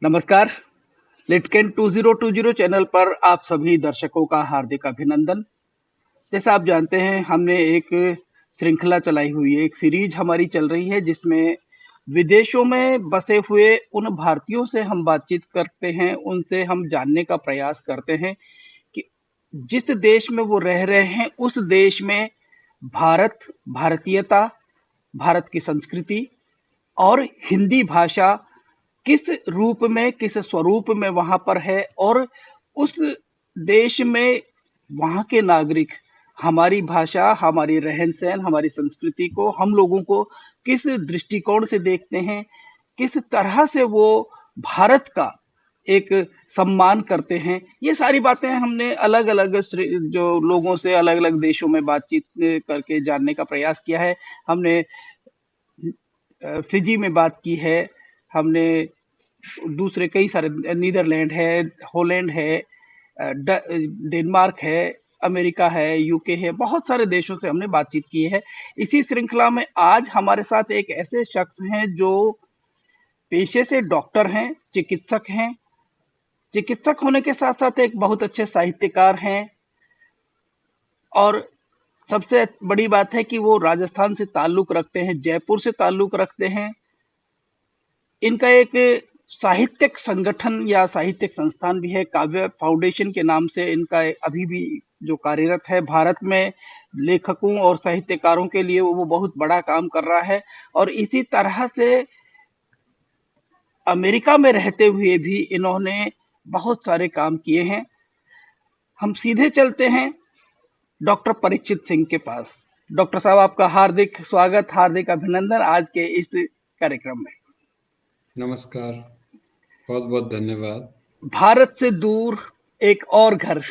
नमस्कार। लिटकेन 2020 चैनल पर आप सभी दर्शकों का हार्दिक अभिनंदन। जैसा आप जानते हैं, हमने एक श्रृंखला चलाई हुई है, एक सीरीज हमारी चल रही है जिसमें विदेशों में बसे हुए उन भारतीयों से हम बातचीत करते हैं, उनसे हम जानने का प्रयास करते हैं कि जिस देश में वो रह रहे हैं उस देश में भारत, भारतीयता, भारत की संस्कृति और हिंदी भाषा किस रूप में, किस स्वरूप में वहां पर है, और उस देश में वहां के नागरिक हमारी भाषा, हमारी रहन सहन, हमारी संस्कृति को, हम लोगों को किस दृष्टिकोण से देखते हैं, किस तरह से वो भारत का एक सम्मान करते हैं। ये सारी बातें हमने अलग अलग जो लोगों से अलग अलग देशों में बातचीत करके जानने का प्रयास किया है। हमने फिजी में बात की है, हमने दूसरे कई सारे, नीदरलैंड है, हॉलैंड है, डेनमार्क है, अमेरिका है, यूके है, बहुत सारे देशों से हमने बातचीत की है। इसी श्रृंखला में आज हमारे साथ एक ऐसे शख्स हैं जो पेशे से डॉक्टर हैं, चिकित्सक हैं, चिकित्सक होने के साथ साथ एक बहुत अच्छे साहित्यकार हैं, और सबसे बड़ी बात है कि वो राजस्थान से ताल्लुक रखते हैं, जयपुर से ताल्लुक रखते हैं। इनका एक साहित्यिक संगठन या साहित्यिक संस्थान भी है, काव्य फाउंडेशन के नाम से इनका अभी भी जो कार्यरत है। भारत में लेखकों और साहित्यकारों के लिए वो बहुत बड़ा काम कर रहा है, और इसी तरह से अमेरिका में रहते हुए भी इन्होंने बहुत सारे काम किए हैं। हम सीधे चलते हैं डॉक्टर परीक्षित सिंह के पास। डॉक्टर साहब, आपका हार्दिक स्वागत, हार्दिक अभिनंदन आज के इस कार्यक्रम में। नमस्कार, बहुत बहुत धन्यवाद। भारत से दूर एक और घर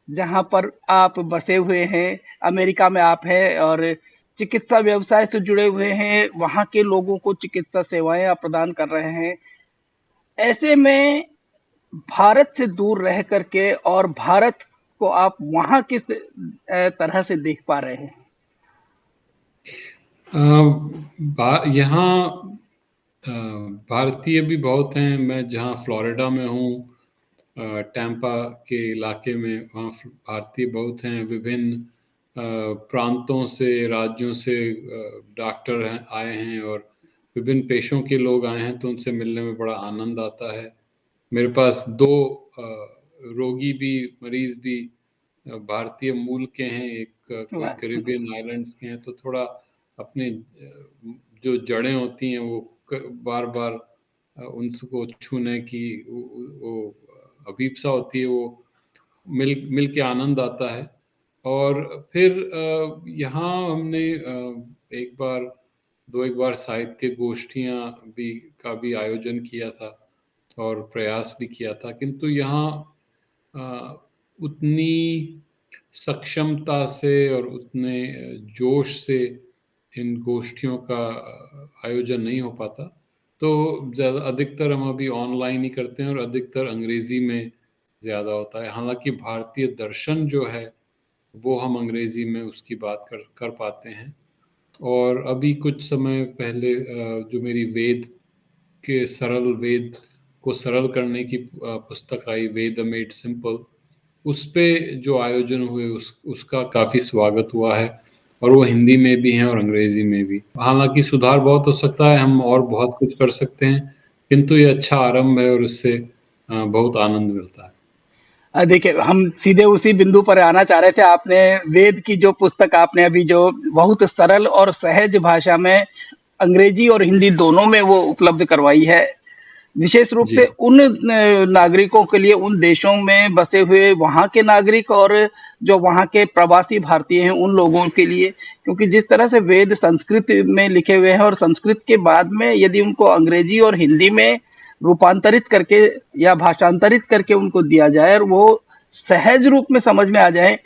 जहां पर आप बसे हुए हैं, अमेरिका में आप हैं और चिकित्सा व्यवसाय से जुड़े हुए हैं, वहां के लोगों को चिकित्सा सेवाएं आप प्रदान कर रहे हैं। ऐसे में भारत से दूर रह करके और भारत को आप वहां किस तरह से देख पा रहे हैं? यहाँ भारतीय भी बहुत हैं। मैं जहाँ फ्लोरिडा में हूँ, टैंपा के इलाके में, वहाँ भारतीय बहुत हैं। विभिन्न प्रांतों से, राज्यों से डॉक्टर आए हैं और विभिन्न पेशों के लोग आए हैं, तो उनसे मिलने में बड़ा आनंद आता है। मेरे पास दो रोगी भी, मरीज भी भारतीय मूल के हैं, एक कोई वाह, कैरिबियन आइलैंड्स के हैं, तो थोड़ा अपने जो जड़ें होती हैं वो बार बार उनको छूने की वो अभीपसा होती है, वो मिल मिल के आनंद आता है। और फिर यहाँ हमने एक बार साहित्य गोष्ठियाँ का भी आयोजन किया था और प्रयास भी किया था, किंतु यहाँ उतनी सक्षमता से और उतने जोश से इन गोष्ठियों का आयोजन नहीं हो पाता। तो ज़्यादा अधिकतर हम अभी ऑनलाइन ही करते हैं और अधिकतर अंग्रेज़ी में ज़्यादा होता है। हालाँकि भारतीय दर्शन जो है, वो हम अंग्रेज़ी में उसकी बात कर पाते हैं। और अभी कुछ समय पहले जो मेरी वेद को सरल करने की पुस्तक आई, वेद मेड सिंपल, उस पे जो आयोजन हुए उसका काफ़ी स्वागत हुआ है, और वो हिंदी में भी है और अंग्रेज़ी में भी। हालाँकि सुधार बहुत हो सकता है, हम और बहुत कुछ कर सकते हैं, किंतु ये अच्छा आरंभ है और इससे बहुत आनंद मिलता है। देखिए, हम सीधे उसी बिंदु पर आना चाह रहे थे। आपने वेद की जो पुस्तक आपने अभी जो बहुत सरल और सहज भाषा में अंग्रेजी और हिंदी दोनों में वो उपलब्ध करवाई है, विशेष रूप जी। से उन नागरिकों के लिए, उन देशों में बसे हुए वहाँ के नागरिक और जो वहाँ के प्रवासी भारतीय हैं उन लोगों के लिए, क्योंकि जिस तरह से वेद संस्कृत में लिखे हुए हैं और संस्कृत के बाद में यदि उनको अंग्रेजी और हिंदी में रूपांतरित करके या भाषांतरित करके उनको दिया जाए और वो सहज रूप में समझ में आ जाए,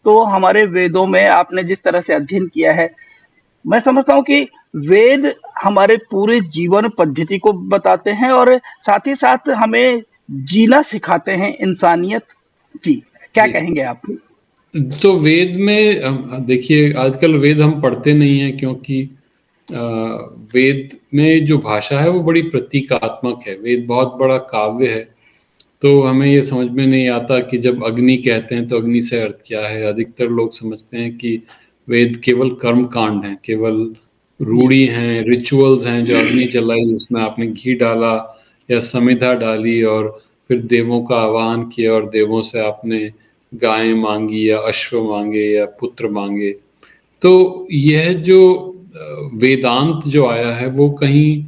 तो हमारे वेदों में आपने जिस तरह से अध्ययन किया है, मैं समझता हूँ कि वेद हमारे पूरे जीवन पद्धति को बताते हैं और साथ ही साथ हमें जीना सिखाते हैं, इंसानियत। जी, क्या जी। कहेंगे आप? तो वेद में देखिए, आजकल वेद हम पढ़ते नहीं हैं, क्योंकि वेद में जो भाषा है वो बड़ी प्रतीकात्मक है। वेद बहुत बड़ा काव्य है, तो हमें ये समझ में नहीं आता कि जब अग्नि कहते हैं तो अग्नि से अर्थ क्या है। अधिकतर लोग समझते हैं कि वेद केवल कर्म कांड हैं, केवल जी, रूढ़ी हैं, रिचुअल्स हैं। जो अग्नि जलाई, उसमें आपने घी डाला या समिधा डाली और फिर देवों का आवाहन किया और देवों से आपने गायें मांगी या अश्व मांगे या पुत्र मांगे। तो यह जो वेदांत जो आया है वो कहीं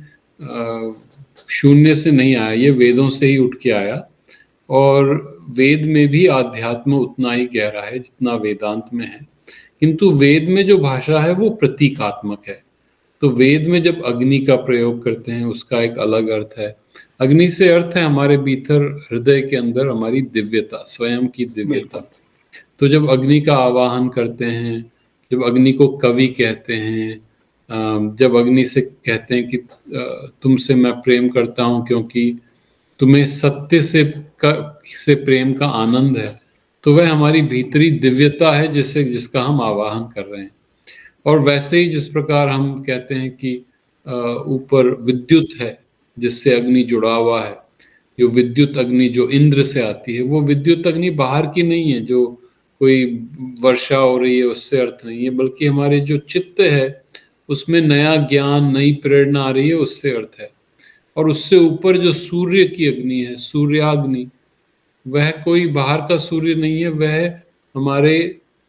शून्य से नहीं आया, ये वेदों से ही उठ के आया। और वेद में भी आध्यात्म उतना ही गहरा है जितना वेदांत में है, किंतु वेद में जो भाषा है वो प्रतीकात्मक है। तो वेद में जब अग्नि का प्रयोग करते हैं उसका एक अलग अर्थ है। अग्नि से अर्थ है हमारे भीतर, हृदय के अंदर हमारी दिव्यता, स्वयं की दिव्यता। बिल्कुल। तो जब अग्नि का आवाहन करते हैं, जब अग्नि को कवि कहते हैं, जब अग्नि से कहते हैं कि तुमसे मैं प्रेम करता हूँ क्योंकि तुम्हें सत्य से प्रेम का आनंद है, तो वह हमारी भीतरी दिव्यता है जिसका हम आवाहन कर रहे हैं। और वैसे ही जिस प्रकार हम कहते हैं कि ऊपर विद्युत है जिससे अग्नि जुड़ा हुआ है, जो विद्युत अग्नि जो इंद्र से आती है, वो विद्युत अग्नि बाहर की नहीं है जो कोई वर्षा हो रही है उससे अर्थ नहीं है, बल्कि हमारे जो चित्त है उसमें नया ज्ञान, नई प्रेरणा आ रही है, उससे अर्थ है। और उससे ऊपर जो सूर्य की अग्नि है, सूर्याग्नि, वह कोई बाहर का सूर्य नहीं है, वह हमारे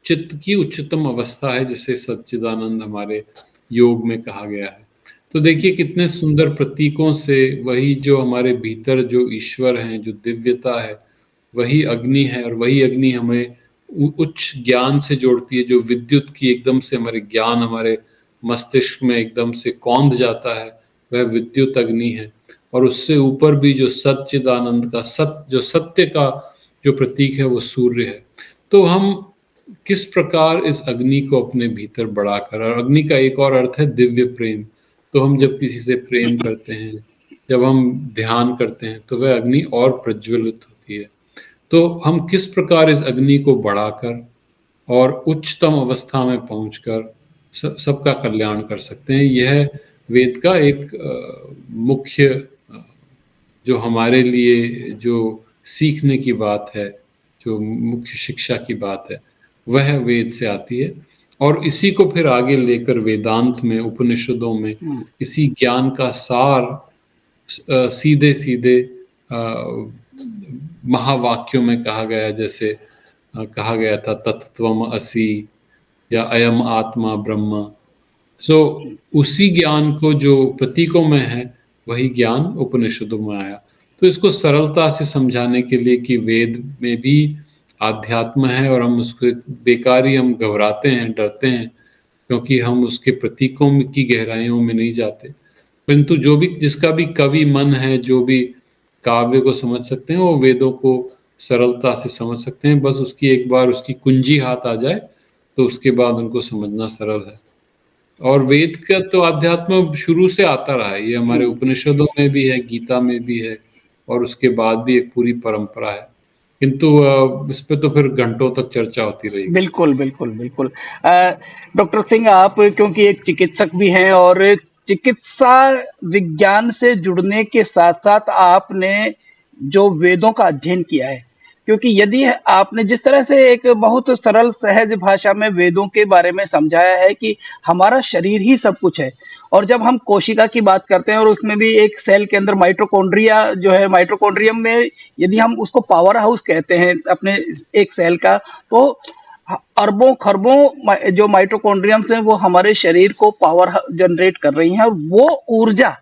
चित्त की उच्चतम अवस्था है जिसे सच्चिदानंद हमारे योग में कहा गया है। तो देखिए कितने सुंदर प्रतीकों से वही जो हमारे भीतर जो ईश्वर हैं, जो दिव्यता है, वही अग्नि है। और वही अग्नि हमें उच्च ज्ञान से जोड़ती है, जो विद्युत की एकदम से हमारे ज्ञान, हमारे मस्तिष्क में एकदम से कौंध जाता है, वह विद्युत अग्नि है। और उससे ऊपर भी जो सच्चिदानंद का जो सत्य का जो प्रतीक है वो सूर्य है। तो हम किस प्रकार इस अग्नि को अपने भीतर बढ़ाकर, और अग्नि का एक और अर्थ है दिव्य प्रेम। तो हम जब किसी से प्रेम करते हैं, जब हम ध्यान करते हैं, तो वह अग्नि और प्रज्वलित होती है। तो हम किस प्रकार इस अग्नि को बढ़ाकर और उच्चतम अवस्था में पहुंचकर सबका कल्याण कर सकते हैं, यह वेद का एक मुख्य जो हमारे लिए जो सीखने की बात है, जो मुख्य शिक्षा की बात है, वह वेद से आती है। और इसी को फिर आगे लेकर वेदांत में, उपनिषदों में हुँ, इसी ज्ञान का सार सीधे सीधे महावाक्यों में कहा गया, जैसे कहा गया था तत्त्वम असि या अयम आत्मा ब्रह्म। सो उसी ज्ञान को जो प्रतीकों में है, वही ज्ञान उपनिषदों में आया। तो इसको सरलता से समझाने के लिए कि वेद में भी आध्यात्म है, और हम उसको बेकार ही हम घबराते हैं, डरते हैं, क्योंकि हम उसके प्रतीकों की गहराइयों में नहीं जाते। परंतु जो भी, जिसका भी कवि मन है, जो भी काव्य को समझ सकते हैं, वो वेदों को सरलता से समझ सकते हैं। बस उसकी एक बार उसकी कुंजी हाथ आ जाए, तो उसके बाद उनको समझना सरल है। और वेद का तो अध्यात्म शुरू से आता रहा है, ये हमारे हुँ। उपनिषदों में भी है, गीता में भी है, और उसके बाद भी एक पूरी परंपरा है। किंतु इस पे तो फिर घंटों तक चर्चा होती रहेगी। बिल्कुल, बिल्कुल, बिल्कुल। डॉक्टर सिंह, आप क्योंकि एक चिकित्सक भी हैं और चिकित्सा विज्ञान से जुड़ने के साथ-साथ आपने जो वेदों का अध्ययन किया है, क्योंकि यदि आपने जिस तरह से एक बहुत सरल सहज भाषा में वेदों के बारे में समझाया है कि हमारा शरीर ही सब कुछ है, और जब हम कोशिका की बात करते हैं और उसमें भी एक सेल के अंदर माइटोकॉन्ड्रिया जो है, माइटोकॉन्ड्रियम में यदि हम उसको पावर हाउस कहते हैं अपने एक सेल का, तो अरबों खरबों जो माइटोकॉन्ड्रियम्स हैं वो हमारे शरीर को पावर जनरेट कर रही हैं, और वो ऊर्जा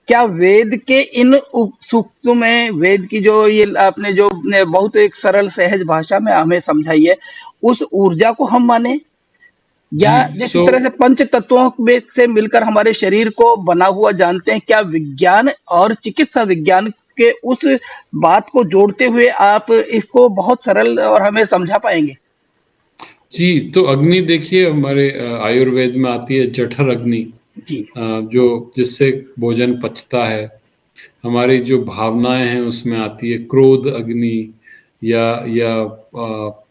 क्या वेद के इन सूक्तों में, वेद की जो ये आपने जो बहुत एक सरल सहज भाषा में हमें समझाई है, उस ऊर्जा को हम माने, या जी, जिस तरह से पंच तत्वों में से मिलकर हमारे शरीर को बना हुआ जानते हैं, क्या विज्ञान और चिकित्सा विज्ञान के उस बात को जोड़ते हुए आप इसको बहुत सरल और हमें समझा पाएंगे? जी, तो अग्नि देखिए हमारे आयुर्वेद में आती है जठर अग्नि, जी। जो जिससे भोजन पचता है। हमारी जो भावनाएं हैं उसमें आती है क्रोध अग्नि, या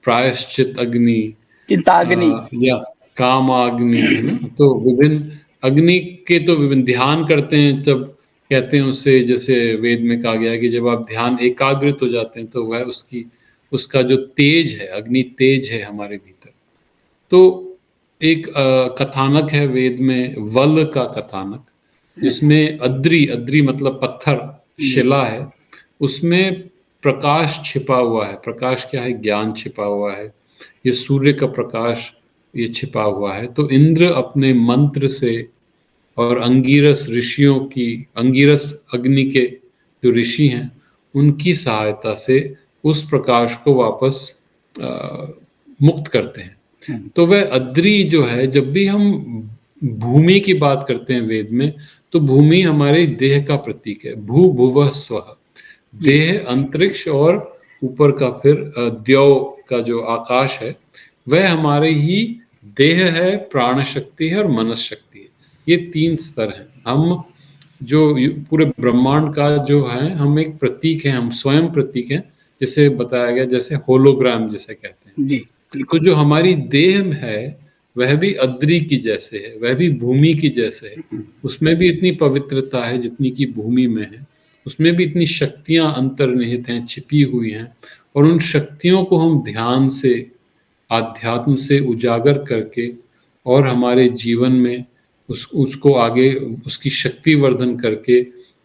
प्रायश्चित अग्नि, चिंताग्नि। या कामाग्नि, है ना? तो विभिन्न अग्नि के तो विभिन्न ध्यान करते हैं तब कहते हैं उससे, जैसे वेद में कहा गया है कि जब आप ध्यान एकाग्रित हो जाते हैं तो वह उसका जो तेज है, अग्नि तेज है हमारे भीतर। तो एक कथानक है वेद में, वल का कथानक, जिसमें अद्रि, अद्रि मतलब पत्थर, जी। शिला है, उसमें प्रकाश छिपा हुआ है। प्रकाश क्या है? ज्ञान छिपा हुआ है। ये सूर्य का प्रकाश ये छिपा हुआ है। तो इंद्र अपने मंत्र से और अंगिरस ऋषियों की, अंगिरस अग्नि के जो ऋषि हैं, उनकी सहायता से उस प्रकाश को वापस मुक्त करते हैं। हुँ, तो वह अद्रि जो है, जब भी हम भूमि की बात करते हैं वेद में, तो भूमि हमारे देह का प्रतीक है। भू भुवः स्वः, जी, देह अंतरिक्ष और ऊपर का फिर द्यौ का जो आकाश है, वह हमारे ही देह है, प्राण शक्ति है और मनस शक्ति है। ये 3 स्तर हैं। हम जो पूरे ब्रह्मांड का जो है, हम एक प्रतीक हैं, हम स्वयं प्रतीक हैं, जिसे बताया गया जैसे होलोग्राम जिसे कहते हैं। जी, तो बिल्कुल। जो हमारी देह है, वह भी अद्रि की जैसे है, वह भी भूमि की जैसे है। हुँ, उसमें भी इतनी पवित्रता है जितनी कि भूमि में है। उसमें भी इतनी शक्तियाँ अंतर्निहित हैं, छिपी हुई हैं, और उन शक्तियों को हम ध्यान से, आध्यात्म से उजागर करके और हमारे जीवन में उसको आगे उसकी शक्ति वर्धन करके,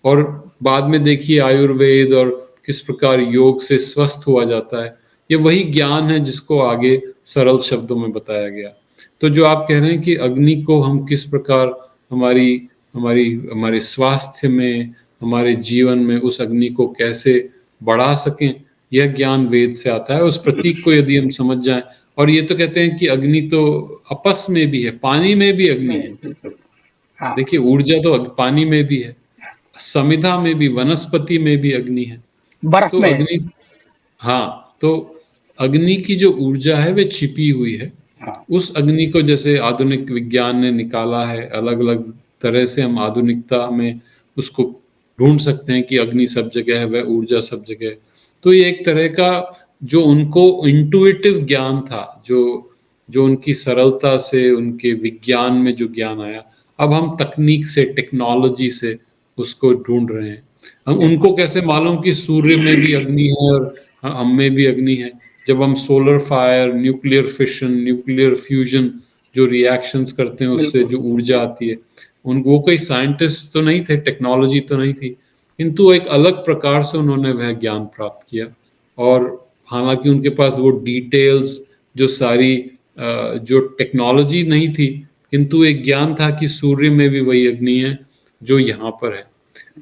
और बाद में देखिए आयुर्वेद और किस प्रकार योग से स्वस्थ हुआ जाता है। ये वही ज्ञान है जिसको आगे सरल शब्दों में बताया गया। तो जो आप कह रहे हैं कि अग्नि को हम किस प्रकार हमारी हमारी हमारे स्वास्थ्य में, हमारे जीवन में उस अग्नि को कैसे बढ़ा सकें, यह ज्ञान वेद से आता है। उस प्रतीक को यदि हम समझ जाएँ, और ये तो कहते हैं कि अग्नि तो अपस में भी है, पानी में भी अग्नि है। नहीं, बिल्कुल। हाँ, देखिए ऊर्जा तो पानी में भी है, समिधा में भी, वनस्पति में भी अग्नि है। बर्फ़ तो में है। अग्नि, हाँ, तो अग्नि की जो ऊर्जा है वह छिपी हुई है। हाँ, उस अग्नि को जैसे आधुनिक विज्ञान ने निकाला है, अलग-अलग तरह से हम आधुनिकता में उसको ढूँढ सकते हैं कि अग्नि सब जगह है, वह ऊर्जा सब जगह है। तो ये एक तरह का जो उनको इंट्यूटिव ज्ञान था, जो उनकी सरलता से, उनके विज्ञान में जो ज्ञान आया, अब हम तकनीक से, टेक्नोलॉजी से उसको ढूँढ रहे हैं। हम बिल्कुल, उनको कैसे मालूम कि सूर्य में भी अग्नि है और हम में भी अग्नि है। जब हम solar fire, nuclear fission, nuclear fusion जो रिएक्शंस करते हैं उससे बिल्कुल। जो ऊर्जा आती है, वो कोई साइंटिस्ट तो नहीं थे, टेक्नोलॉजी तो नहीं थी, किंतु एक अलग प्रकार से उन्होंने वह ज्ञान प्राप्त किया। और हालाँकि उनके पास वो डिटेल्स, जो सारी जो टेक्नोलॉजी नहीं थी, किंतु एक ज्ञान था कि सूर्य में भी वही अग्नि है जो यहाँ पर है।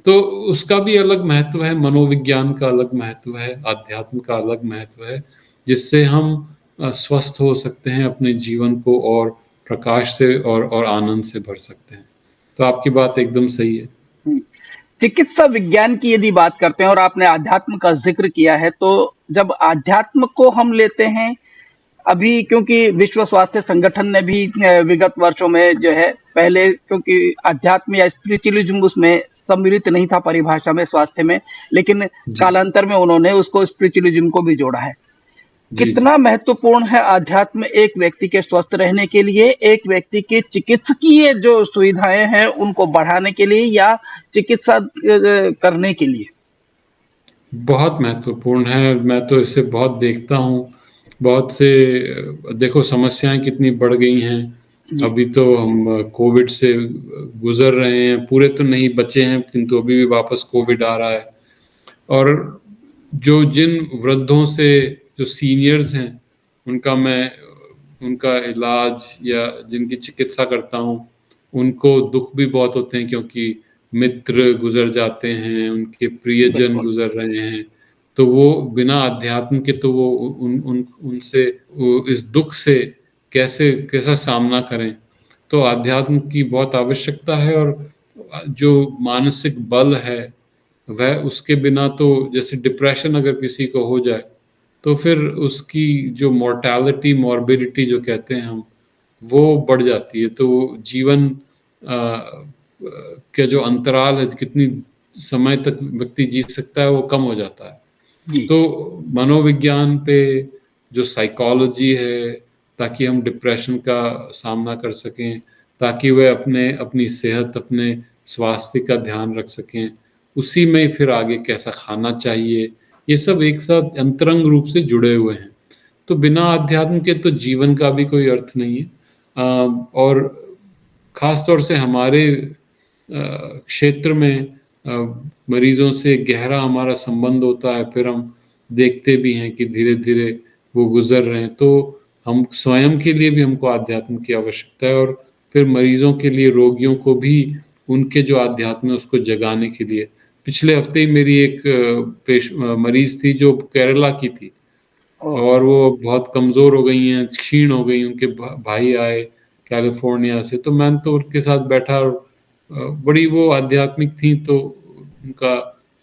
तो उसका भी अलग महत्व है, मनोविज्ञान का अलग महत्व है, आध्यात्म का अलग महत्व है, जिससे हम स्वस्थ हो सकते हैं, अपने जीवन को और प्रकाश से और आनंद से भर सकते हैं। तो आपकी बात एकदम सही है। हुँ। चिकित्सा विज्ञान की यदि बात करते हैं और आपने अध्यात्म का ज़िक्र किया है, तो जब अध्यात्म को हम लेते हैं, अभी क्योंकि विश्व स्वास्थ्य संगठन ने भी विगत वर्षों में जो है पहले क्योंकि अध्यात्म या स्पिरिचुअलिज्म उसमें सम्मिलित नहीं था परिभाषा में स्वास्थ्य में, लेकिन जी, कालांतर में उन्होंने उसको स्पिरिचुअलिज्म को भी जोड़ा है। जी, जी। कितना महत्वपूर्ण है अध्यात्म एक व्यक्ति के स्वस्थ रहने के लिए, एक व्यक्ति के चिकित्सकीय जो सुविधाएँ हैं उनको बढ़ाने के लिए या चिकित्सा करने के लिए? बहुत महत्वपूर्ण है, मैं तो इसे बहुत देखता हूँ। बहुत से देखो समस्याएँ कितनी बढ़ गई हैं। जी, अभी तो हम कोविड से गुज़र रहे हैं, पूरे तो नहीं बचे हैं, किंतु अभी भी वापस कोविड आ रहा है। और जो जिन वृद्धों से, जो सीनियर्स हैं, उनका मैं उनका इलाज या जिनकी चिकित्सा करता हूँ, उनको दुःख भी बहुत होते हैं क्योंकि मित्र गुज़र जाते हैं, उनके प्रियजन बिल्कुल। गुज़र रहे हैं। तो वो बिना अध्यात्म के तो वो उन उन उनसे वो इस दुःख से कैसा सामना करें। तो अध्यात्म की बहुत आवश्यकता है, और जो मानसिक बल है, वह उसके बिना तो, जैसे डिप्रेशन अगर किसी को हो जाए, तो फिर उसकी जो मोर्टेलिटी, मॉर्बिडिटी जो कहते हैं हम, वो बढ़ जाती है। तो जीवन के जो अंतराल है, कितनी समय तक व्यक्ति जी सकता है, वो कम हो जाता है। जी, तो मनोविज्ञान पे जो साइकोलॉजी है, ताकि हम डिप्रेशन का सामना कर सकें, ताकि वे अपनी सेहत, अपने स्वास्थ्य का ध्यान रख सकें। उसी में फिर आगे कैसा खाना चाहिए, ये सब एक साथ अंतरंग रूप से जुड़े हुए हैं। तो बिना अध्यात्म के तो जीवन का भी कोई अर्थ नहीं है। और ख़ास तौर से हमारे क्षेत्र में मरीज़ों से गहरा हमारा संबंध होता है, फिर हम देखते भी हैं कि धीरे-धीरे वो गुज़र रहे हैं, तो हम स्वयं के लिए भी हमको अध्यात्म की आवश्यकता है और फिर मरीज़ों के लिए, रोगियों को भी उनके जो अध्यात्म है उसको जगाने के लिए। पिछले हफ़्ते ही मेरी एक मरीज़ थी जो केरला की थी। ओह! और वो बहुत कमज़ोर हो गई हैं, क्षीण हो गई, उनके भाई आए कैलिफ़ोर्निया से, तो मैं तो उनके साथ बैठा और बड़ी वो आध्यात्मिक थीं, तो उनका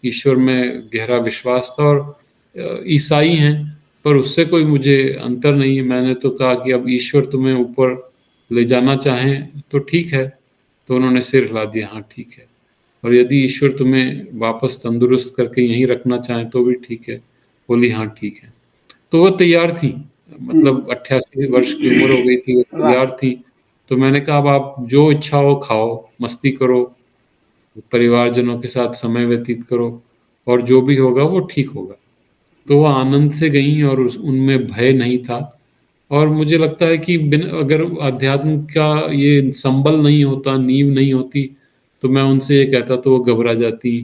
ईश्वर में गहरा विश्वास था और ईसाई हैं, पर उससे कोई मुझे अंतर नहीं है। मैंने तो कहा कि अब ईश्वर तुम्हें ऊपर ले जाना चाहें, तो ठीक है। तो उन्होंने सिर हिला दिया, हाँ, ठीक है। और यदि ईश्वर तुम्हें वापस तंदुरुस्त करके यहीं रखना चाहें, तो भी ठीक है। बोली, हाँ, ठीक है। तो वो तैयार थी, हुँ, मतलब 88 वर्ष की उम्र हो गई थी, वो वाह! तैयार थी। तो मैंने कहा अब आप जो इच्छा हो खाओ, मस्ती करो, परिवारजनों के साथ समय व्यतीत करो और जो भी होगा वो ठीक होगा। तो वो आनंद से गईं और उनमें भय नहीं था और मुझे लगता है कि अगर अध्यात्म का ये संबल नहीं होता, नींव नहीं होती, तो मैं उनसे ये कहता तो वो घबरा जाती,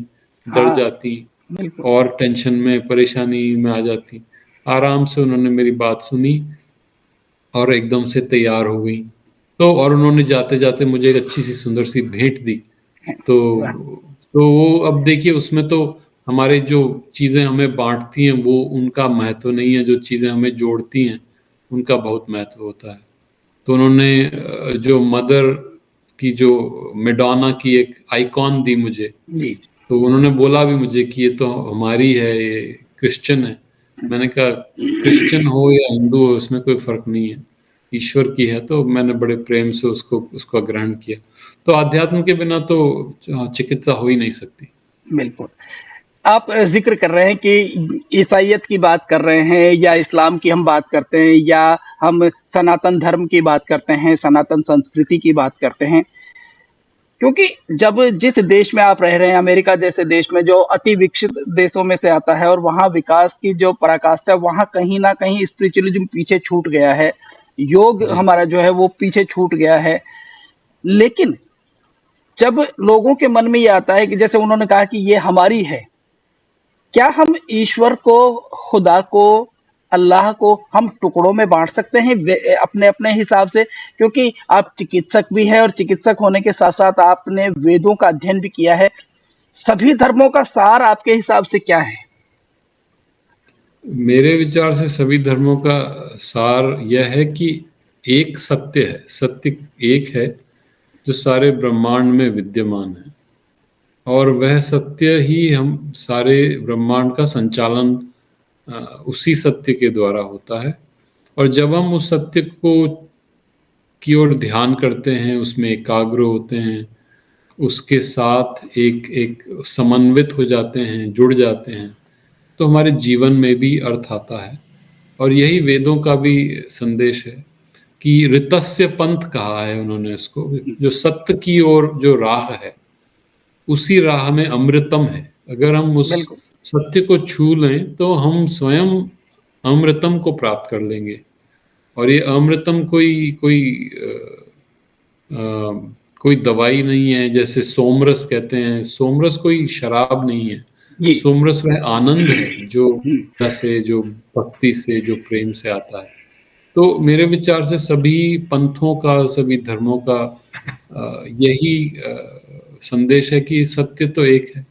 डर हाँ, जाती बिल्कुल। और टेंशन में, परेशानी में आ जाती। आराम से उन्होंने मेरी बात सुनी और एकदम से तैयार हो गईं। तो और उन्होंने जाते-जाते मुझे एक अच्छी-सी सुंदर-सी भेंट दी। तो वाह! तो वो अब देखिए उसमें तो हमारे जो चीज़ें हमें बाँटती हैं वो उनका महत्व नहीं है, जो चीज़ें हमें जोड़ती हैं, उनका बहुत महत्व होता है। तो उन्होंने जो मदर की जो मैडोना की एक आइकॉन दी मुझे, जी। तो उन्होंने बोला भी मुझे कि ये तो हमारी है, ये क्रिश्चियन है। मैंने कहा क्रिश्चियन हो या हिंदू हो इसमें कोई फ़र्क नहीं है, ईश्वर की है, तो मैंने बड़े प्रेम से उसका ग्रहण किया। तो अध्यात्म के बिना तो चिकित्सा हो ही नहीं सकती। बिल्कुल। आप ज़िक्र कर रहे हैं कि ईसाइयत की बात कर रहे हैं या इस्लाम की हम बात करते हैं या हम सनातन धर्म की बात करते हैं, सनातन संस्कृति की बात करते हैं। क्योंकि जब जिस देश में आप रह रहे हैं, अमेरिका जैसे देश में जो अति विकसित देशों में से आता है और वहाँ विकास की जो पराकाष्ठा है, वहाँ कहीं न कहीं स्पिरिचुअलिज़्म पीछे छूट गया है। योग जी। हमारा जो है वो पीछे छूट गया है। लेकिन जब लोगों के मन में ये आता है कि जैसे उन्होंने कहा कि ये हमारी है, क्या हम ईश्वर को, खुदा को, अल्लाह को हम टुकड़ों में बाँट सकते हैं अपने-अपने हिसाब से? क्योंकि आप चिकित्सक भी हैं और चिकित्सक होने के साथ-साथ आपने वेदों का अध्ययन भी किया है। सभी धर्मों का सार आपके हिसाब से क्या है? मेरे विचार से सभी धर्मों का सार यह है कि एक सत्य है, सत्य एक है जो सारे ब्रह्मांड में विद्यमान है और वह सत्य ही हम सारे ब्रह्मांड का संचालन अ, उसी सत्य के द्वारा होता है और जब हम उस सत्य को की ओर ध्यान करते हैं, उसमें एकाग्र होते हैं, उसके साथ एक एक समन्वित हो जाते हैं, जुड़ जाते हैं, तो हमारे जीवन में भी अर्थ आता है और यही वेदों का भी संदेश है कि ऋतस्य पंथ कहा है उन्होंने इसको, जो सत्य की ओर जो राह है, उसी राह में अमृतम है। अगर हम उस बिल्कुल। सत्य को छू लें, तो हम स्वयं अमृतम को प्राप्त कर लेंगे और ये अमृतम कोई कोई कोई दवाई नहीं है, जैसे सोमरस कहते हैं, सोमरस कोई शराब नहीं है। जी। सोमरस वह आनंद है जो हुँ, से, जो भक्ति से, जो प्रेम से आता है। तो मेरे विचार से सभी पंथों का, सभी धर्मों का यही संदेश है कि सत्य तो एक है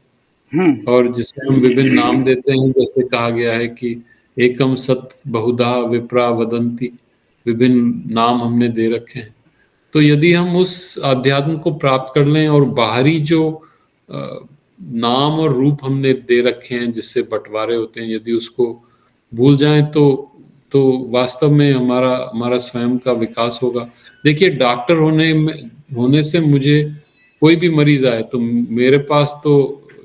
हुँ, और जिसे हम विभिन्न नाम देते हैं, जैसे कहा गया है कि एकम सत बहुधा विप्रा वदंती, विभिन्न नाम हमने दे रखे हैं। तो यदि हम उस अध्यात्म को प्राप्त कर लें और बाहरी जो अ, नाम और रूप हमने दे रखे हैं जिससे बँटवारे होते हैं, यदि उसको भूल जाएँ तो वास्तव में हमारा हमारा स्वयं का विकास होगा। देखिए डॉक्टर होने से मुझे कोई भी मरीज़ आए तो मेरे पास तो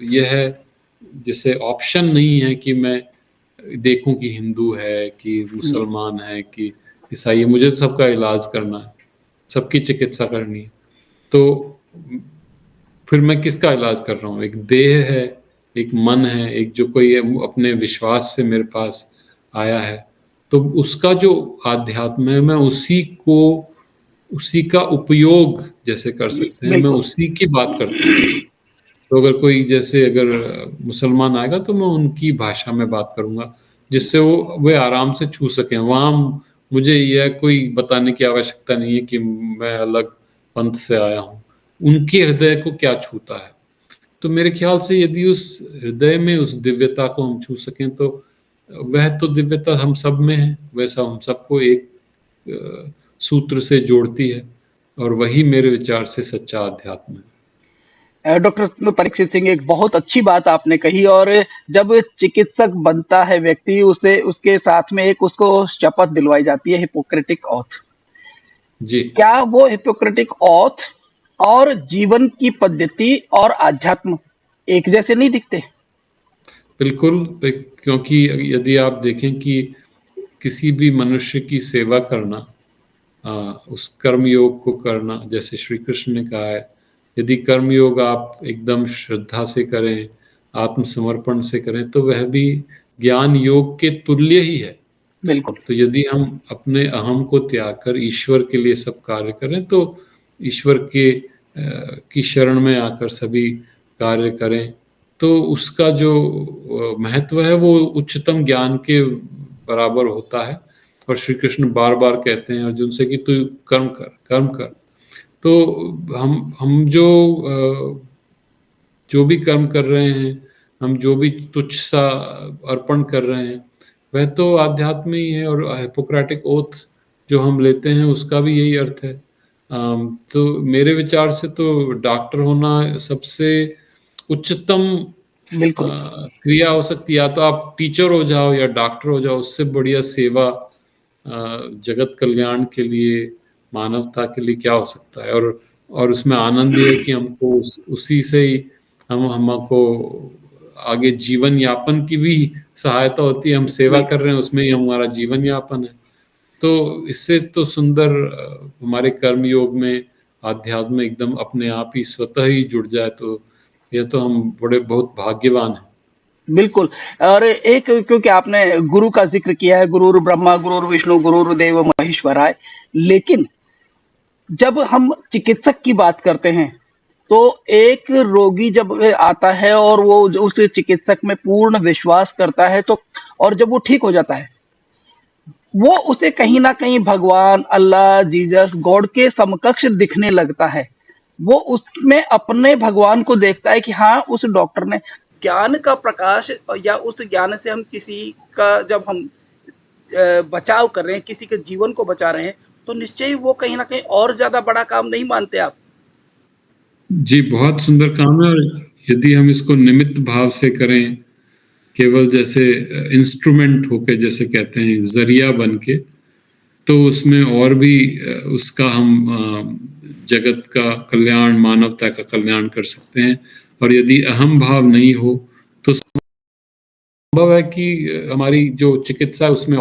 ये है जैसे ऑप्शन नहीं है कि मैं देखूँ कि हिंदू है, कि जी। मुसलमान है, कि ईसाई है, मुझे तो सबका इलाज करना है। सबकी चिकित्सा करनी है। तो फिर मैं किसका इलाज कर रहा हूँ? एक देह है, एक मन है, एक जो कोई अपने विश्वास से मेरे पास आया है, तो उसका जो आध्यात्म है, मैं उसी का उपयोग जैसे कर सकते हैं, मैं बिल्कुल। उसी की बात करता हूँ। तो अगर कोई जैसे अगर मुसलमान आएगा तो मैं उनकी भाषा में बात करूँगा, जिससे वे आराम से छू सकें। वहाँ मुझे यह कोई बताने की आवश्यकता नहीं है कि मैं अलग पंथ से आया हूँ। उनके हृदय को क्या छूता है। तो मेरे ख़्याल से यदि उस हृदय में उस दिव्यता को हम छू सकें तो वह तो दिव्यता हम सब में है, वैसा हम सबको एक सूत्र से जोड़ती है और वही मेरे विचार से सच्चा अध्यात्म है। डॉक्टर परीक्षित सिंह, एक बहुत अच्छी बात आपने कही। और जब चिकित्सक बनता है व्यक्ति, उसे उसके साथ में एक उसको शपथ दिलवाई जाती है, हिपोक्रेटिक ऑथ। जी। क्या वो हिपोक्रेटिक ऑथ और जीवन की पद्धति और आध्यात्म एक जैसे नहीं दिखते? बिल्कुल, क्योंकि यदि आप देखें कि किसी भी मनुष्य की सेवा करना, उस कर्म योग को करना, जैसे श्री कृष्ण ने कहा है, यदि कर्म योग आप एकदम श्रद्धा से करें, आत्मसमर्पण से करें, तो वह भी ज्ञान योग के तुल्य ही है। बिल्कुल। तो यदि हम अपने अहम को त्याग कर ईश्वर के लिए सब कार्य करें, तो ईश्वर की शरण में आकर सभी कार्य करें, तो उसका जो महत्व है वो उच्चतम ज्ञान के बराबर होता है। और श्री कृष्ण बार-बार कहते हैं अर्जुन से कि तू कर्म कर, कर्म कर। तो हम जो भी कर्म कर रहे हैं, हम जो भी तुच्छ सा अर्पण कर रहे हैं, वह तो आध्यात्म ही है। और हिपोक्रेटिक ओथ जो हम लेते हैं उसका भी यही अर्थ है। तो मेरे विचार से तो डॉक्टर होना सबसे उच्चतम बिल्कुल। क्रिया हो सकती है। या तो आप टीचर हो जाओ या डॉक्टर हो जाओ, उससे बढ़िया सेवा जगत कल्याण के लिए, मानवता के लिए क्या हो सकता है। और उसमें आनंद ये है कि हमको उसी से ही हमको आगे जीवन यापन की भी सहायता होती है। हम सेवा बिल्कुल। कर रहे हैं, उसमें ही हमारा जीवन यापन है। तो इससे तो सुंदर हमारे कर्म योग में आध्यात्म एकदम अपने आप ही स्वतः ही जुड़ जाए, तो ये तो हम बहुत भाग्यवान हैं। बिल्कुल। और एक, क्योंकि आपने गुरु का ज़िक्र किया है, गुरुर् ब्रह्मा गुरुर्विष्णु गुरुर्देव महेश्वराय। लेकिन जब हम चिकित्सक की बात करते हैं, तो एक रोगी जब आता है और वो उस चिकित्सक में पूर्ण विश्वास करता है, तो और जब वो ठीक हो जाता है, वो उसे कहीं न कहीं भगवान, अल्लाह, जीसस, गॉड के समकक्ष दिखने लगता है। वो उसमें अपने भगवान को देखता है कि हाँ, उस डॉक्टर ने ज्ञान का प्रकाश, या उस ज्ञान से हम किसी का जब हम बचाव कर रहे हैं, किसी के जीवन को बचा रहे हैं, तो निश्चय ही वो कहीं न कहीं और ज़्यादा बड़ा काम नहीं मानते आप? जी, बहुत सुंदर काम है। और यदि हम इसको निमित्त भाव से करें, केवल जैसे इंस्ट्रूमेंट होके जैसे कहते हैं, ज़रिया बन के, तो उसमें और भी उसका हम जगत का कल्याण, मानवता का कल्याण कर सकते हैं। और यदि अहम भाव नहीं हो, तो संभव है कि हमारी जो चिकित्सा है उसमें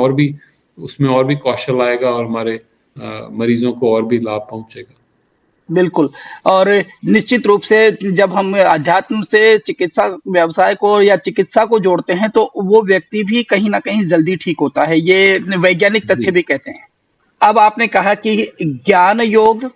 और भी कौशल आएगा और हमारे मरीज़ों को और भी लाभ पहुँचेगा। बिल्कुल। और निश्चित रूप से जब हम अध्यात्म से चिकित्सा व्यवसाय को या चिकित्सा को जोड़ते हैं, तो वो व्यक्ति भी कहीं न कहीं जल्दी ठीक होता है। ये वैज्ञानिक तथ्य जी। भी कहते हैं। अब आपने कहा कि ज्ञान योग,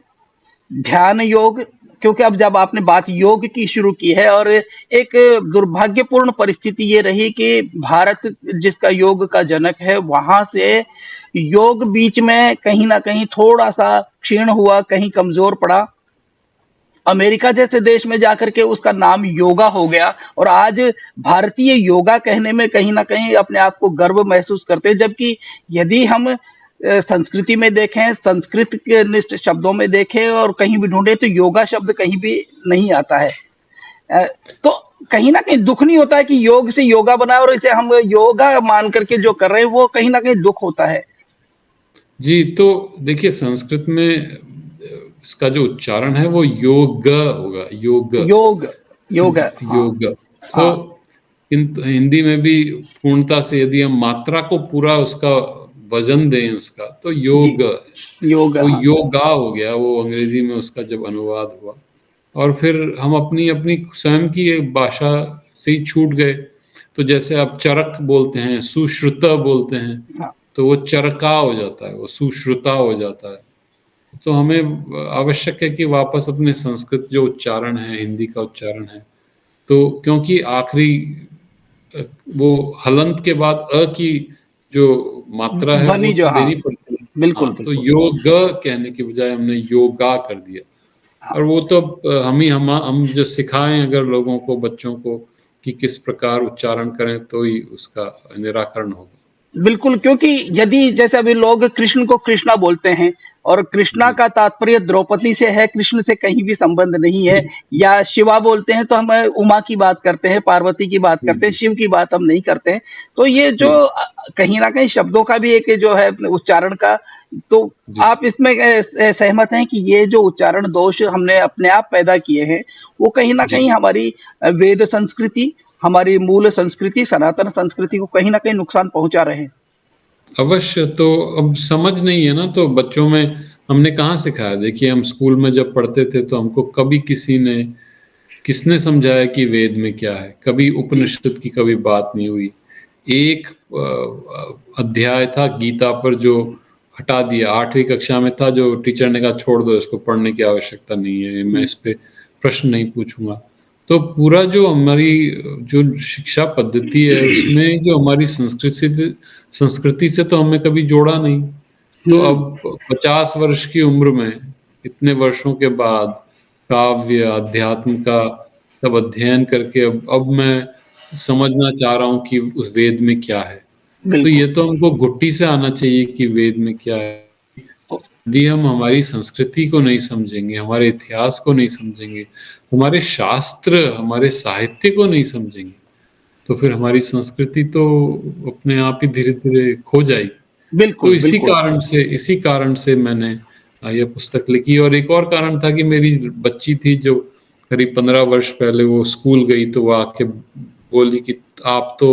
ध्यान योग, क्योंकि अब जब आपने बात योग की शुरू की है, और एक दुर्भाग्यपूर्ण परिस्थिति ये रही कि भारत जिसका योग का जनक है, वहां से योग बीच में कहीं ना कहीं थोड़ा सा क्षीण हुआ, कहीं कमजोर पड़ा। अमेरिका जैसे देश में जाकर के उसका नाम योगा हो गया, और आज भारतीय योगा कहने में कहीं ना कहीं अपने आप को गर्व महसूस करते हैं। जबकि यदि हम संस्कृति में देखें, संस्कृत के निष्ठ शब्दों में देखें और कहीं भी ढूंढे, तो योगा शब्द कहीं भी नहीं आता है। अ, तो कहीं ना कहीं दुख नहीं होता है कि योग से योगा बना और इसे हम योगा मान करके जो कर रहे हैं, वो कहीं ना कहीं दुख होता है? जी, तो देखिए संस्कृत में इसका जो उच्चारण है वो योग होगा, योग। योग, योग। हाँ। योग। तो हाँ। हिंदी में भी पूर्णता से यदि हम मात्रा को पूरा उसका वज़न दें उसका, तो जी, योग है। योग, वो हाँ। योगा हो गया, वो अंग्रेज़ी में उसका जब अनुवाद हुआ और फिर हम अपनी-अपनी स्वयं की एक भाषा से ही छूट गए। तो जैसे आप चरक बोलते हैं, सुश्रुत बोलते हैं, हाँ, तो वो चरका हो जाता है, वो सुश्रुता हो जाता है। तो हमें आवश्यक है कि वापस अपने संस्कृत जो उच्चारण है, हिंदी का उच्चारण है, तो क्योंकि आखिरी अ, वो हलंत के बाद की जो मात्रा है वो ध्वनि जो, तो हाँ, देनी पड़ती है। बिल्कुल, हाँ, तो बिल्कुल। योग कहने की बजाय हमने योगा कर दिया हाँ, और वो तो हम जो सिखाएँ अगर लोगों को, बच्चों को कि किस प्रकार उच्चारण करें तो ही उसका निराकरण होगा। बिल्कुल, क्योंकि यदि जैसे अभी लोग कृष्ण को कृष्णा बोलते हैं और कृष्णा जी, का तात्पर्य द्रौपदी से है, कृष्ण से कहीं भी संबंध नहीं है, या शिवा बोलते हैं तो हम उमा की बात करते हैं, पार्वती की बात जी, करते हैं, जी, शिव की बात हम नहीं करते हैं। तो ये जो जी, कहीं न कहीं शब्दों का भी एक जो है उच्चारण का, तो जी, आप इसमें सहमत हैं कि ये जो उच्चारण दोष हमने अपने आप पैदा किए हैं, वो कहीं न जी। कहीं हमारी वेद संस्कृति, हमारी मूल संस्कृति, सनातन संस्कृति को कहीं न कहीं नुकसान पहुँचा रहे हैं? अवश्य, तो अब समझ नहीं है ना, तो बच्चों में हमने कहाँ सिखाया? देखिए, हम स्कूल में जब पढ़ते थे, तो हमको कभी किसने समझाया कि वेद में क्या है? कभी जी, उपनिषद की कभी बात नहीं हुई। एक अध्याय था गीता पर जो हटा दिया, 8वीं कक्षा में था जो टीचर ने कहा छोड़ दो इसको, पढ़ने की आवश्यकता नहीं है, मैं हुँ, इस पे प्रश्न नहीं पूछूँगा। तो पूरा जो हमारी जो शिक्षा पद्धति है उसमें जो हमारी संस्कृति से तो हमने कभी जोड़ा नहीं। तो हुँ, अब 50 वर्ष की उम्र में, इतने वर्षों के बाद काव्य, अध्यात्म का सब अध्ययन करके अब मैं समझना चाह रहा हूँ कि उस वेद में क्या है। तो बिल्कुल। ये तो हमको घुट्टी से आना चाहिए कि वेद में क्या है। ओ यदि हम हमारी संस्कृति को नहीं समझेंगे, हमारे इतिहास को नहीं समझेंगे, हमारे शास्त्र, हमारे साहित्य को नहीं समझेंगे, तो फिर हमारी संस्कृति तो अपने आप ही धीरे-धीरे खो जाएगी। तो बिल्कुल, बिल्कुल। इसी कारण से मैंने ये पुस्तक लिखी और एक और कारण था कि मेरी बच्ची थी जो करीब 15 वर्ष पहले वो स्कूल गई तो वो आके बोली कि आप तो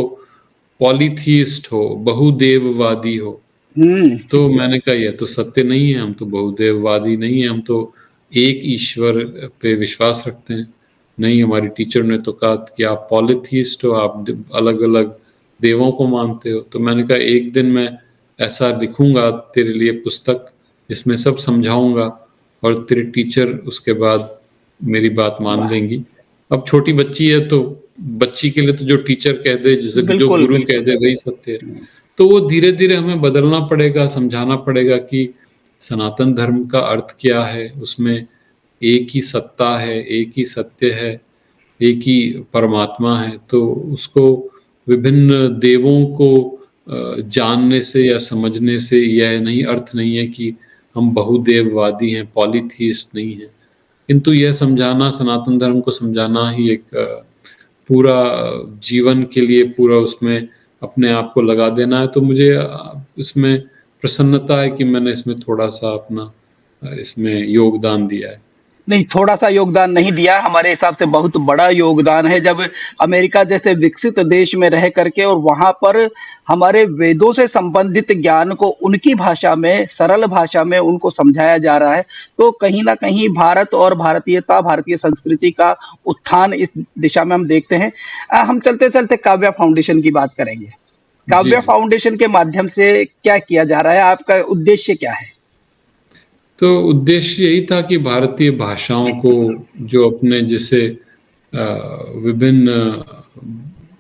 पॉलीथीइस्ट हो, बहुदेववादी हो। हुँ, तो मैंने कहा ये तो सत्य नहीं है, हम तो बहुदेववादी नहीं हैं, हम तो एक ईश्वर पे विश्वास रखते हैं। नहीं, हमारी टीचर ने तो कहा कि आप पॉलीथीइस्ट हो, आप अलग-अलग देवों को मानते हो। तो मैंने कहा एक दिन मैं ऐसा लिखूँगा तेरे लिए पुस्तक, जिसमें सब समझाऊँगा और तेरी टीचर उसके बाद मेरी बात मान वाह! लेंगी। अब छोटी बच्ची है तो बच्ची के लिए तो जो टीचर कह दे, जैसे जो बिल्कुल, गुरु कह बिल्कुल। दे वही सत्य है। हुँ, तो वो धीरे-धीरे हमें बदलना पड़ेगा, समझाना पड़ेगा कि सनातन धर्म का अर्थ क्या है, उसमें एक ही सत्ता है, एक ही सत्य है, एक ही परमात्मा है। तो उसको विभिन्न देवों को जानने से या समझने से यह नहीं अर्थ नहीं है कि हम बहुदेववादी हैं, पॉलीथीइस्ट नहीं हैं। किंतु यह समझाना, सनातन धर्म को समझाना ही एक पूरा जीवन के लिए पूरा उसमें अपने आप को लगा देना है, तो मुझे इसमें प्रसन्नता है कि मैंने इसमें थोड़ा-सा अपना इसमें योगदान दिया है। नहीं, थोड़ा-सा योगदान नहीं दिया, हमारे हिसाब से बहुत बड़ा योगदान है। जब अमेरिका जैसे विकसित देश में रह कर के और वहाँ पर हमारे वेदों से संबंधित ज्ञान को उनकी भाषा में, सरल भाषा में उनको समझाया जा रहा है, तो कहीं न कहीं भारत और भारतीयता, भारतीय संस्कृति का उत्थान इस दिशा में हम देखते हैं। हम चलते-चलते काव्या फाउंडेशन की बात करेंगे। जी, काव्या जी। फाउंडेशन के माध्यम से क्या किया जा रहा है? आपका उद्देश्य क्या है? तो उद्देश्य यही था कि भारतीय भाषाओं को जो अपने जैसे विभिन्न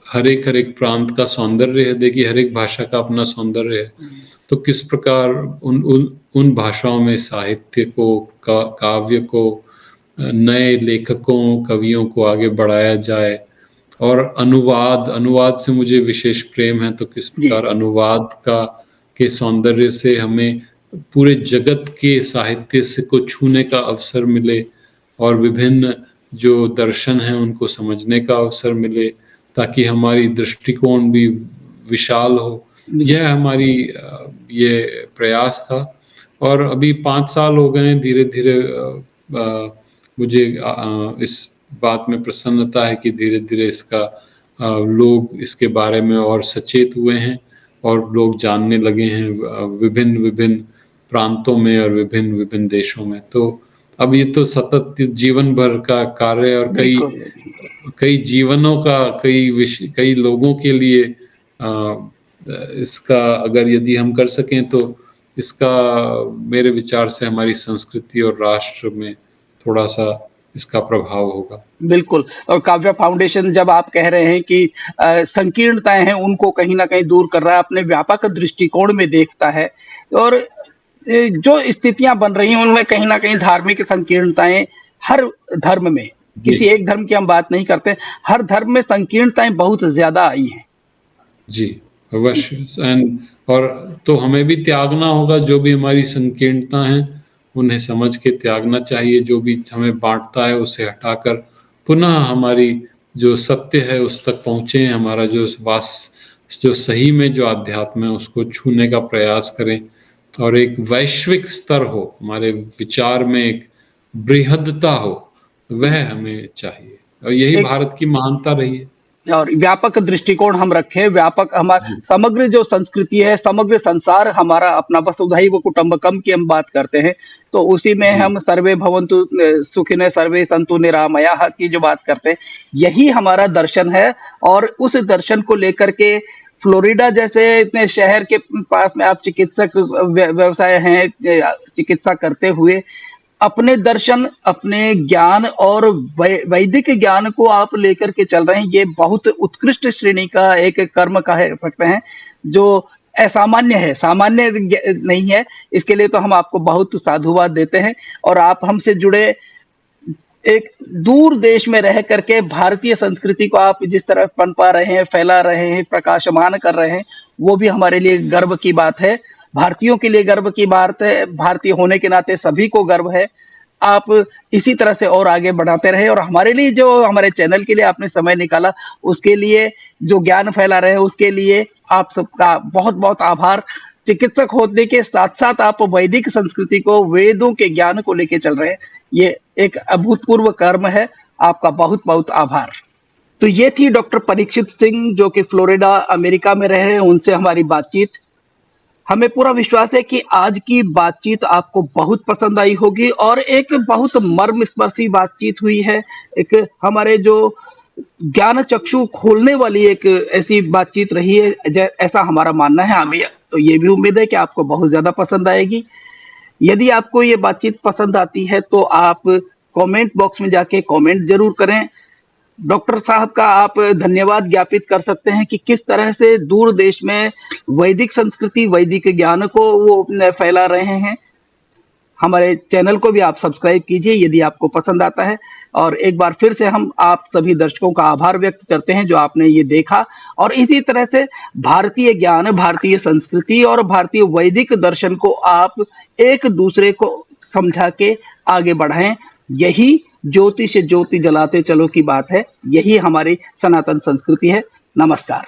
हर एक प्रांत का सौंदर्य है, देखिए हर एक भाषा का अपना सौंदर्य है। तो किस प्रकार उन उन उन भाषाओं में साहित्य को, काव्य को, नए लेखकों, कवियों को आगे बढ़ाया जाए और अनुवाद से मुझे विशेष प्रेम है, तो किस जी, प्रकार अनुवाद का के सौंदर्य से हमें पूरे जगत के साहित्य से को छूने का अवसर मिले और विभिन्न जो दर्शन हैं, उनको समझने का अवसर मिले, ताकि हमारी दृष्टिकोण भी विशाल हो। जी। यह हमारी ये प्रयास था और अभी 5 साल हो गए हैं धीरे-धीरे मुझे इस बात में प्रसन्नता है कि धीरे-धीरे इसका लोग इसके बारे में और सचेत हुए हैं और लोग जानने लगे हैं विभिन्न-विभिन्न प्रांतों में और विभिन्न-विभिन्न देशों में। तो अब ये तो सतत जीवन भर का कार्य और बिल्कुल। कई जीवनों का कई लोगों के लिए इसका अगर यदि हम कर सकें तो इसका मेरे विचार से हमारी संस्कृति और राष्ट्र में थोड़ा-सा इसका प्रभाव होगा। बिल्कुल। और काव्या फाउंडेशन जब आप कह रहे हैं कि संकीर्णताएँ हैं उनको कहीं न कहीं दूर कर रहा है, अपने व्यापक दृष्टिकोण में देखता है और जो स्थितियाँ बन रही हैं उनमें कहीं न कहीं धार्मिक संकीर्णताएँ हर धर्म में, जी। किसी एक धर्म की हम बात नहीं करते, हर धर्म में संकीर्णताएँ बहुत ज़्यादा आई हैं। जी, अवश्य और तो हमें भी त्यागना होगा जो भी हमारी संकीर्णता हैं, उन्हें समझ के त्यागना चाहिए, जो भी हमें बाँटता है उसे हटाकर पुनः हमारी जो सत्य है उस तक पहुँचे, हमारा जो सही में जो अध्यात्म है उसको छूने का प्रयास करें और एक वैश्विक स्तर हो, हमारे विचार में एक बृहद्दता हो, वह हमें चाहिए और यही एक भारत की महानता रही है। और व्यापक दृष्टिकोण हम रखें, व्यापक जी, समग्र जो संस्कृति है, समग्र संसार हमारा अपना वसुधैव कुटुम्बकम की हम बात करते हैं, तो उसी में जी, हम सर्वे भवन्तु सुखिनः सर्वे सन्तु निरामयाः की जो बात करते हैं, यही हमारा दर्शन है और उस दर्शन को लेकर के फ्लोरिडा जैसे इतने शहर के पास में आप चिकित्सक व्यवसाय हैं, चिकित्सा करते हुए अपने दर्शन, अपने ज्ञान और वैदिक ज्ञान को आप लेकर के चल रहे हैं, ये बहुत उत्कृष्ट श्रेणी का एक कर्म कह सकते हैं, जो असामान्य है, सामान्य नहीं है। इसके लिए तो हम आपको बहुत साधुवाद देते हैं और आप हमसे जुड़े एक दूर देश में रह करके भारतीय संस्कृति को आप जिस तरह पनपा रहे हैं, फैला रहे हैं, प्रकाशमान कर रहे हैं, वो भी हमारे लिए गर्व की बात है। भारतीयों के लिए गर्व की बात है, भारतीय होने के नाते सभी को गर्व है। आप इसी तरह से और आगे बढ़ाते रहें और हमारे लिए जो हमारे चैनल के लिए आपने समय निकाला, उसके लिए जो ज्ञान फैला रहे हैं, उसके लिए आप सबका बहुत-बहुत आभार। चिकित्सक होने के साथ-साथ आप वैदिक संस्कृति को, वेदों के ज्ञान को लेके चल रहे हैं। ये एक अभूतपूर्व कर्म है। आपका बहुत-बहुत आभार। तो ये थी डॉक्टर परीक्षित सिंह जो कि फ्लोरिडा अमेरिका में रह रहे हैं, उनसे हमारी बातचीत। हमें पूरा विश्वास है कि आज की बातचीत आपको बहुत पसंद आई होगी और एक बहुत मर्मस्पर्शी बातचीत हुई है। एक हमारे जो ज्ञान चक्षु खोलने वाली एक ऐसी बातचीत रही है, ऐसा हमारा मानना है। हमें तो ये भी उम्मीद है कि आपको बहुत ज़्यादा पसंद आएगी। यदि आपको ये बातचीत पसंद आती है तो आप कमेंट बॉक्स में जाके कमेंट ज़रूर करें। डॉक्टर साहब का आप धन्यवाद ज्ञापित कर सकते हैं कि किस तरह से दूर देश में वैदिक संस्कृति, वैदिक ज्ञान को वो फैला रहे हैं। हमारे चैनल को भी आप सब्सक्राइब कीजिए यदि आपको पसंद आता है और एक बार फिर से हम आप सभी दर्शकों का आभार व्यक्त करते हैं जो आपने ये देखा और इसी तरह से भारतीय ज्ञान, भारतीय संस्कृति और भारतीय वैदिक दर्शन को आप एक दूसरे को समझा के आगे बढ़ाएं। यही ज्योति से ज्योति जलाते चलो की बात है। यही हमारी सनातन संस्कृति है। नमस्कार।